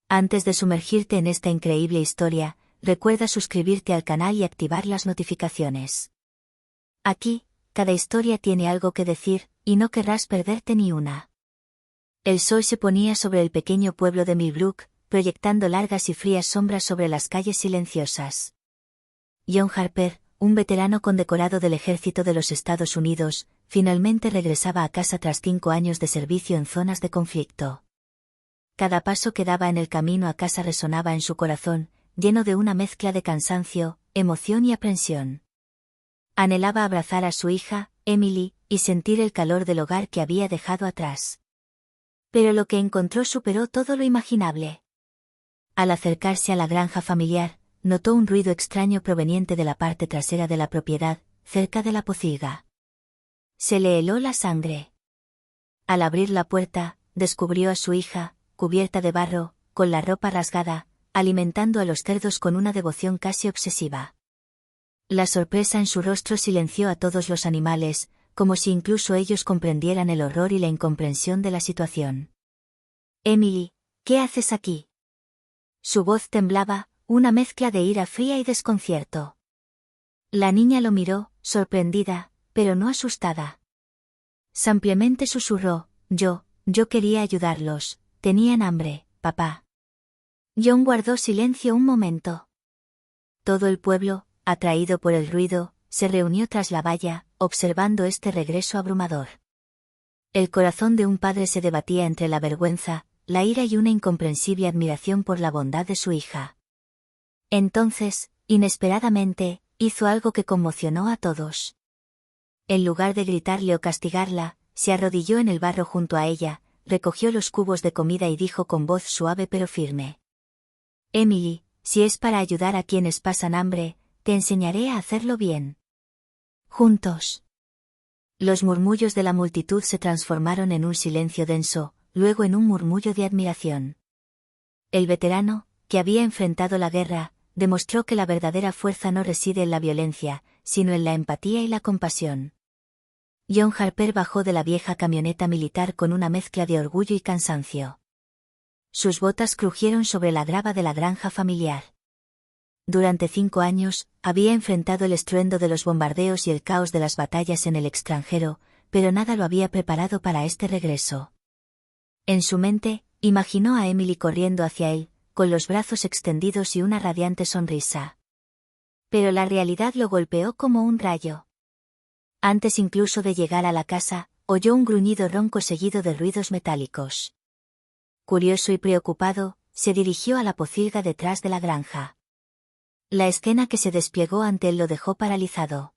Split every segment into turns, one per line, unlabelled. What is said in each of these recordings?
Antes de sumergirte en esta increíble historia, recuerda suscribirte al canal y activar las notificaciones. Aquí, cada historia tiene algo que decir, y no querrás perderte ni una. El sol se ponía sobre el pequeño pueblo de Millbrook, proyectando largas y frías sombras sobre las calles silenciosas. John Harper, un veterano condecorado del ejército de los Estados Unidos, finalmente regresaba a casa tras 5 años de servicio en zonas de conflicto. Cada paso que daba en el camino a casa resonaba en su corazón, lleno de una mezcla de cansancio, emoción y aprensión. Anhelaba abrazar a su hija, Emily, y sentir el calor del hogar que había dejado atrás. Pero lo que encontró superó todo lo imaginable. Al acercarse a la granja familiar, notó un ruido extraño proveniente de la parte trasera de la propiedad, cerca de la pocilga. Se le heló la sangre. Al abrir la puerta, descubrió a su hija, cubierta de barro, con la ropa rasgada, alimentando a los cerdos con una devoción casi obsesiva. La sorpresa en su rostro silenció a todos los animales, como si incluso ellos comprendieran el horror y la incomprensión de la situación. «Emily, ¿qué haces aquí?» Su voz temblaba, una mezcla de ira fría y desconcierto. La niña lo miró, sorprendida, pero no asustada. Simplemente susurró, yo quería ayudarlos, tenían hambre, papá. John guardó silencio un momento. Todo el pueblo, atraído por el ruido, se reunió tras la valla, observando este regreso abrumador. El corazón de un padre se debatía entre la vergüenza, la ira y una incomprensible admiración por la bondad de su hija. Entonces, inesperadamente, hizo algo que conmocionó a todos. En lugar de gritarle o castigarla, se arrodilló en el barro junto a ella, recogió los cubos de comida y dijo con voz suave pero firme: «Emily, si es para ayudar a quienes pasan hambre, te enseñaré a hacerlo bien. Juntos». Los murmullos de la multitud se transformaron en un silencio denso, luego en un murmullo de admiración. El veterano, que había enfrentado la guerra, demostró que la verdadera fuerza no reside en la violencia, sino en la empatía y la compasión. John Harper bajó de la vieja camioneta militar con una mezcla de orgullo y cansancio. Sus botas crujieron sobre la grava de la granja familiar. Durante 5 años, había enfrentado el estruendo de los bombardeos y el caos de las batallas en el extranjero, pero nada lo había preparado para este regreso. En su mente, imaginó a Emily corriendo hacia él, con los brazos extendidos y una radiante sonrisa. Pero la realidad lo golpeó como un rayo. Antes incluso de llegar a la casa, oyó un gruñido ronco seguido de ruidos metálicos. Curioso y preocupado, se dirigió a la pocilga detrás de la granja. La escena que se desplegó ante él lo dejó paralizado.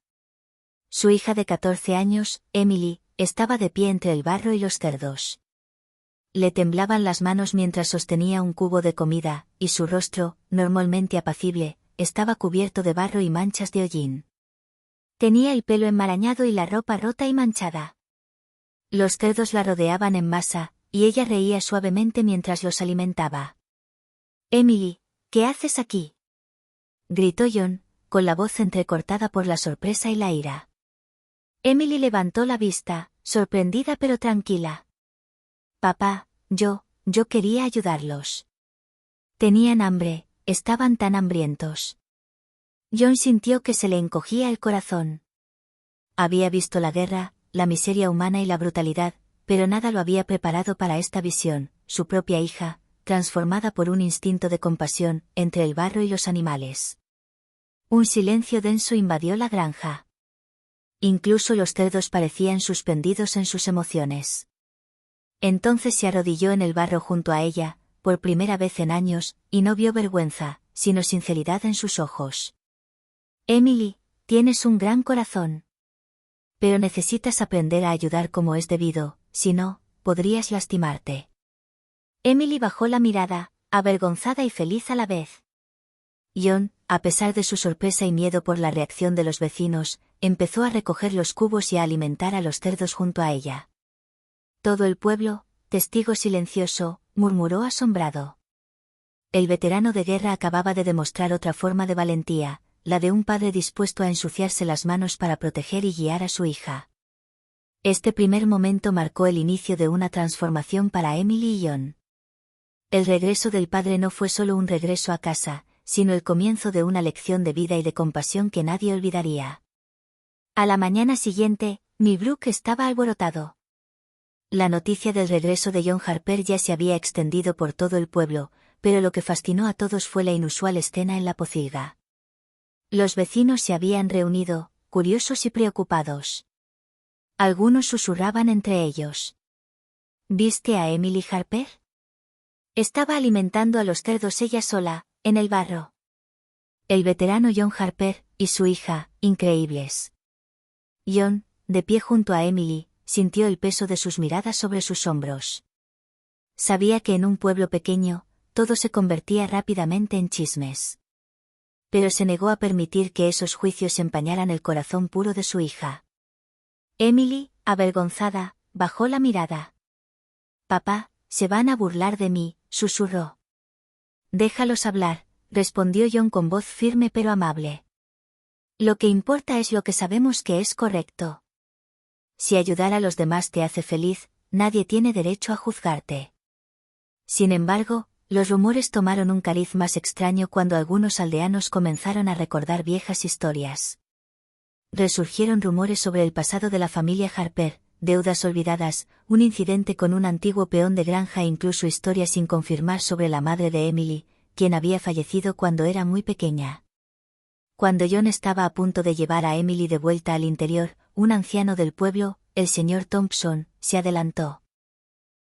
Su hija de 14 años, Emily, estaba de pie entre el barro y los cerdos. Le temblaban las manos mientras sostenía un cubo de comida, y su rostro, normalmente apacible, estaba cubierto de barro y manchas de hollín. Tenía el pelo enmarañado y la ropa rota y manchada. Los cerdos la rodeaban en masa, y ella reía suavemente mientras los alimentaba. «Emily, ¿qué haces aquí?», gritó John, con la voz entrecortada por la sorpresa y la ira. Emily levantó la vista, sorprendida pero tranquila. «Papá, yo quería ayudarlos. Tenían hambre, estaban tan hambrientos». John sintió que se le encogía el corazón. Había visto la guerra, la miseria humana y la brutalidad, pero nada lo había preparado para esta visión, su propia hija, transformada por un instinto de compasión, entre el barro y los animales. Un silencio denso invadió la granja. Incluso los cerdos parecían suspendidos en sus emociones. Entonces se arrodilló en el barro junto a ella, por primera vez en años, y no vio vergüenza, sino sinceridad en sus ojos. «Emily, tienes un gran corazón. Pero necesitas aprender a ayudar como es debido, si no, podrías lastimarte». Emily bajó la mirada, avergonzada y feliz a la vez. John, a pesar de su sorpresa y miedo por la reacción de los vecinos, empezó a recoger los cubos y a alimentar a los cerdos junto a ella. Todo el pueblo, testigo silencioso, murmuró asombrado. El veterano de guerra acababa de demostrar otra forma de valentía, la de un padre dispuesto a ensuciarse las manos para proteger y guiar a su hija. Este primer momento marcó el inicio de una transformación para Emily y John. El regreso del padre no fue solo un regreso a casa, sino el comienzo de una lección de vida y de compasión que nadie olvidaría. A la mañana siguiente, Millbrook estaba alborotado. La noticia del regreso de John Harper ya se había extendido por todo el pueblo, pero lo que fascinó a todos fue la inusual escena en la pocilga. Los vecinos se habían reunido, curiosos y preocupados. Algunos susurraban entre ellos. ¿Viste a Emily Harper? Estaba alimentando a los cerdos ella sola, en el barro. El veterano John Harper, y su hija, increíbles. John, de pie junto a Emily, sintió el peso de sus miradas sobre sus hombros. Sabía que en un pueblo pequeño, todo se convertía rápidamente en chismes. Pero se negó a permitir que esos juicios empañaran el corazón puro de su hija. Emily, avergonzada, bajó la mirada. «Papá, se van a burlar de mí», susurró. «Déjalos hablar», respondió John con voz firme pero amable. «Lo que importa es lo que sabemos que es correcto. Si ayudar a los demás te hace feliz, nadie tiene derecho a juzgarte». Sin embargo, los rumores tomaron un cariz más extraño cuando algunos aldeanos comenzaron a recordar viejas historias. Resurgieron rumores sobre el pasado de la familia Harper, deudas olvidadas, un incidente con un antiguo peón de granja e incluso historias sin confirmar sobre la madre de Emily, quien había fallecido cuando era muy pequeña. Cuando John estaba a punto de llevar a Emily de vuelta al interior, un anciano del pueblo, el señor Thompson, se adelantó.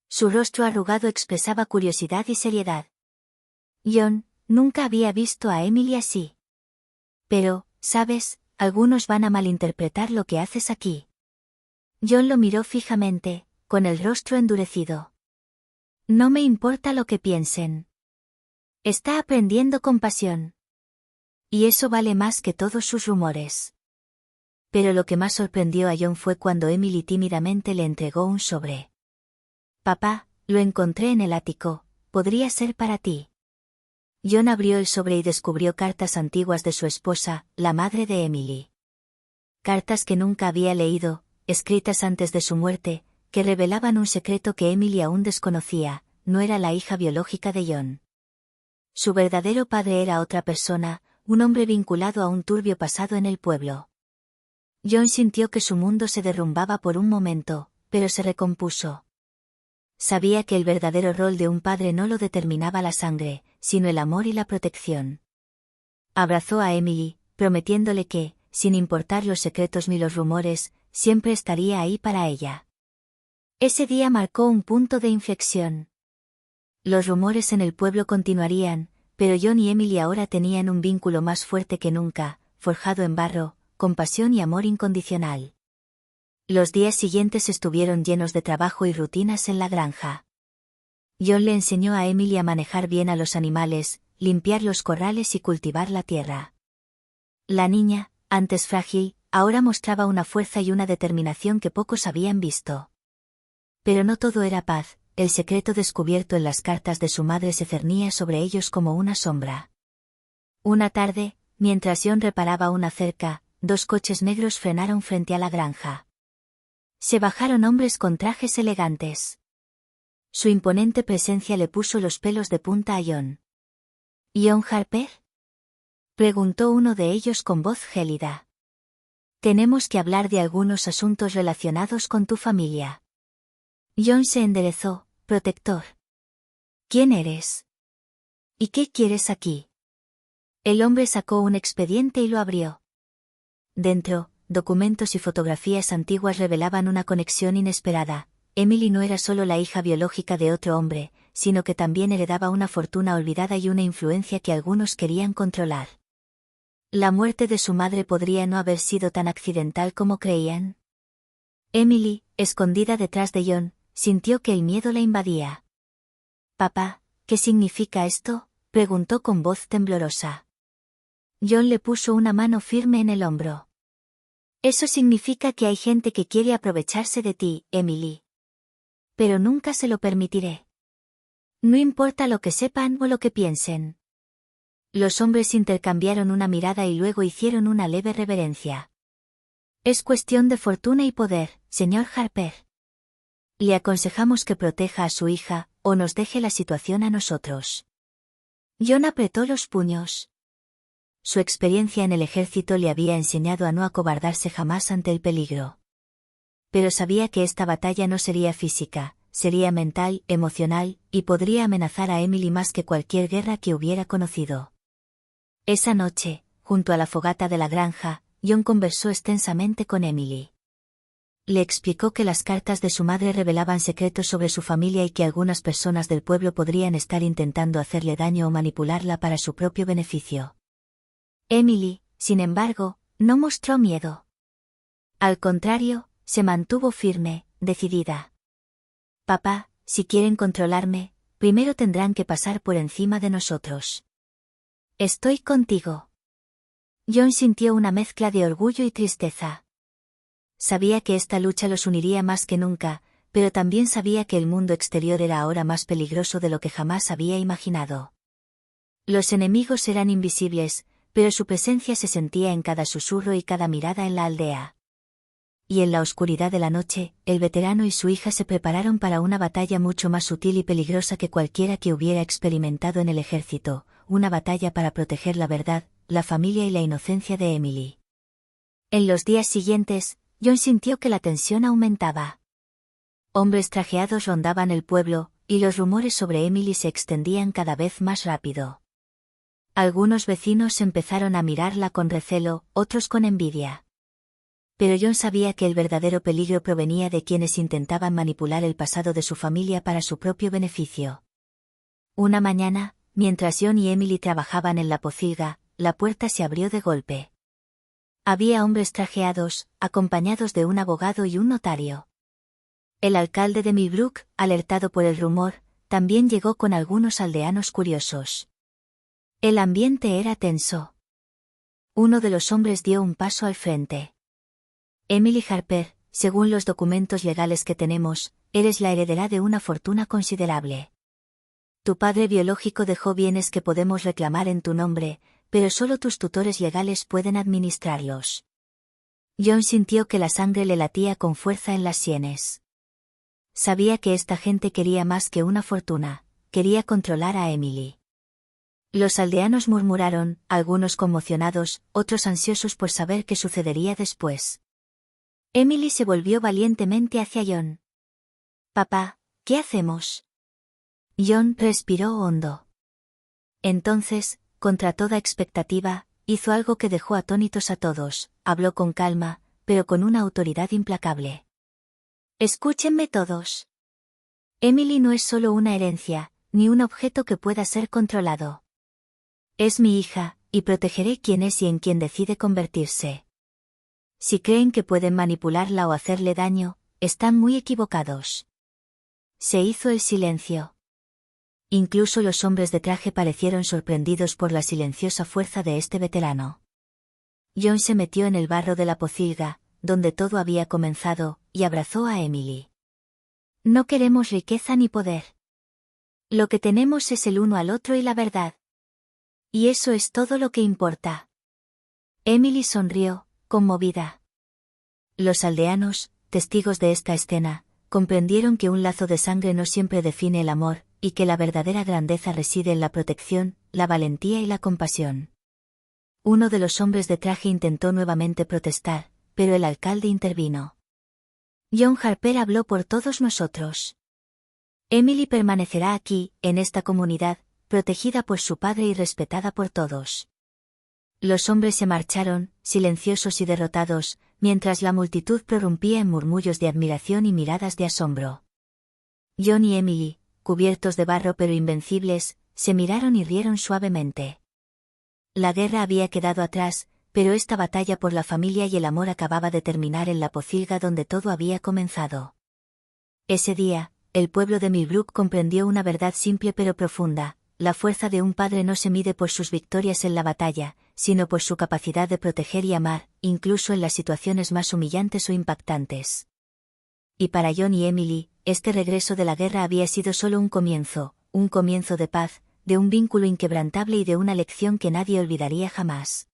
Su rostro arrugado expresaba curiosidad y seriedad. «John, nunca había visto a Emily así. Pero, ¿sabes? Algunos van a malinterpretar lo que haces aquí». John lo miró fijamente, con el rostro endurecido. «No me importa lo que piensen. Está aprendiendo compasión. Y eso vale más que todos sus rumores». Pero lo que más sorprendió a John fue cuando Emily tímidamente le entregó un sobre. «Papá, lo encontré en el ático, podría ser para ti». John abrió el sobre y descubrió cartas antiguas de su esposa, la madre de Emily. Cartas que nunca había leído, escritas antes de su muerte, que revelaban un secreto que Emily aún desconocía: no era la hija biológica de John. Su verdadero padre era otra persona, un hombre vinculado a un turbio pasado en el pueblo. John sintió que su mundo se derrumbaba por un momento, pero se recompuso. Sabía que el verdadero rol de un padre no lo determinaba la sangre, sino el amor y la protección. Abrazó a Emily, prometiéndole que, sin importar los secretos ni los rumores, siempre estaría ahí para ella. Ese día marcó un punto de inflexión. Los rumores en el pueblo continuarían, pero John y Emily ahora tenían un vínculo más fuerte que nunca, forjado en barro, compasión y amor incondicional. Los días siguientes estuvieron llenos de trabajo y rutinas en la granja. John le enseñó a Emily a manejar bien a los animales, limpiar los corrales y cultivar la tierra. La niña, antes frágil, ahora mostraba una fuerza y una determinación que pocos habían visto. Pero no todo era paz, el secreto descubierto en las cartas de su madre se cernía sobre ellos como una sombra. Una tarde, mientras John reparaba una cerca, 2 coches negros frenaron frente a la granja. Se bajaron hombres con trajes elegantes. Su imponente presencia le puso los pelos de punta a John. «¿John Harper?», preguntó uno de ellos con voz gélida. «Tenemos que hablar de algunos asuntos relacionados con tu familia». John se enderezó, protector. «¿Quién eres? ¿Y qué quieres aquí?». El hombre sacó un expediente y lo abrió. Dentro, documentos y fotografías antiguas revelaban una conexión inesperada. Emily no era solo la hija biológica de otro hombre, sino que también heredaba una fortuna olvidada y una influencia que algunos querían controlar. La muerte de su madre podría no haber sido tan accidental como creían. Emily, escondida detrás de John, sintió que el miedo la invadía. «Papá, ¿qué significa esto?», preguntó con voz temblorosa. John le puso una mano firme en el hombro. «Eso significa que hay gente que quiere aprovecharse de ti, Emily. Pero nunca se lo permitiré. No importa lo que sepan o lo que piensen». Los hombres intercambiaron una mirada y luego hicieron una leve reverencia. «Es cuestión de fortuna y poder, señor Harper. Le aconsejamos que proteja a su hija, o nos deje la situación a nosotros. John apretó los puños. Su experiencia en el ejército le había enseñado a no acobardarse jamás ante el peligro. Pero sabía que esta batalla no sería física, sería mental, emocional, y podría amenazar a Emily más que cualquier guerra que hubiera conocido. Esa noche, junto a la fogata de la granja, John conversó extensamente con Emily. Le explicó que las cartas de su madre revelaban secretos sobre su familia y que algunas personas del pueblo podrían estar intentando hacerle daño o manipularla para su propio beneficio. Emily, sin embargo, no mostró miedo. Al contrario, se mantuvo firme, decidida. Papá, si quieren controlarme, primero tendrán que pasar por encima de nosotros. Estoy contigo. John sintió una mezcla de orgullo y tristeza. Sabía que esta lucha los uniría más que nunca, pero también sabía que el mundo exterior era ahora más peligroso de lo que jamás había imaginado. Los enemigos eran invisibles, pero su presencia se sentía en cada susurro y cada mirada en la aldea. Y en la oscuridad de la noche, el veterano y su hija se prepararon para una batalla mucho más sutil y peligrosa que cualquiera que hubiera experimentado en el ejército, una batalla para proteger la verdad, la familia y la inocencia de Emily. En los días siguientes, John sintió que la tensión aumentaba. Hombres trajeados rondaban el pueblo, y los rumores sobre Emily se extendían cada vez más rápido. Algunos vecinos empezaron a mirarla con recelo, otros con envidia. Pero John sabía que el verdadero peligro provenía de quienes intentaban manipular el pasado de su familia para su propio beneficio. Una mañana, mientras John y Emily trabajaban en la pocilga, la puerta se abrió de golpe. Había hombres trajeados, acompañados de un abogado y un notario. El alcalde de Millbrook, alertado por el rumor, también llegó con algunos aldeanos curiosos. El ambiente era tenso. Uno de los hombres dio un paso al frente. Emily Harper, según los documentos legales que tenemos, eres la heredera de una fortuna considerable. Tu padre biológico dejó bienes que podemos reclamar en tu nombre, pero solo tus tutores legales pueden administrarlos. John sintió que la sangre le latía con fuerza en las sienes. Sabía que esta gente quería más que una fortuna, quería controlar a Emily. Los aldeanos murmuraron, algunos conmocionados, otros ansiosos por saber qué sucedería después. Emily se volvió valientemente hacia John. Papá, ¿qué hacemos? John respiró hondo. Entonces, contra toda expectativa, hizo algo que dejó atónitos a todos, habló con calma, pero con una autoridad implacable. Escúchenme todos. Emily no es solo una herencia, ni un objeto que pueda ser controlado. Es mi hija, y protegeré quién es y en quién decide convertirse. Si creen que pueden manipularla o hacerle daño, están muy equivocados. Se hizo el silencio. Incluso los hombres de traje parecieron sorprendidos por la silenciosa fuerza de este veterano. John se metió en el barro de la pocilga, donde todo había comenzado, y abrazó a Emily. No queremos riqueza ni poder. Lo que tenemos es el uno al otro y la verdad. Y eso es todo lo que importa. Emily sonrió, conmovida. Los aldeanos, testigos de esta escena, comprendieron que un lazo de sangre no siempre define el amor, y que la verdadera grandeza reside en la protección, la valentía y la compasión. Uno de los hombres de traje intentó nuevamente protestar, pero el alcalde intervino. John Harper habló por todos nosotros. Emily permanecerá aquí, en esta comunidad, protegida por su padre y respetada por todos. Los hombres se marcharon, silenciosos y derrotados, mientras la multitud prorrumpía en murmullos de admiración y miradas de asombro. John y Emily, cubiertos de barro pero invencibles, se miraron y rieron suavemente. La guerra había quedado atrás, pero esta batalla por la familia y el amor acababa de terminar en la pocilga donde todo había comenzado. Ese día, el pueblo de Millbrook comprendió una verdad simple pero profunda: la fuerza de un padre no se mide por sus victorias en la batalla, sino por su capacidad de proteger y amar, incluso en las situaciones más humillantes o impactantes. Y para John y Emily, este regreso de la guerra había sido solo un comienzo de paz, de un vínculo inquebrantable y de una lección que nadie olvidaría jamás.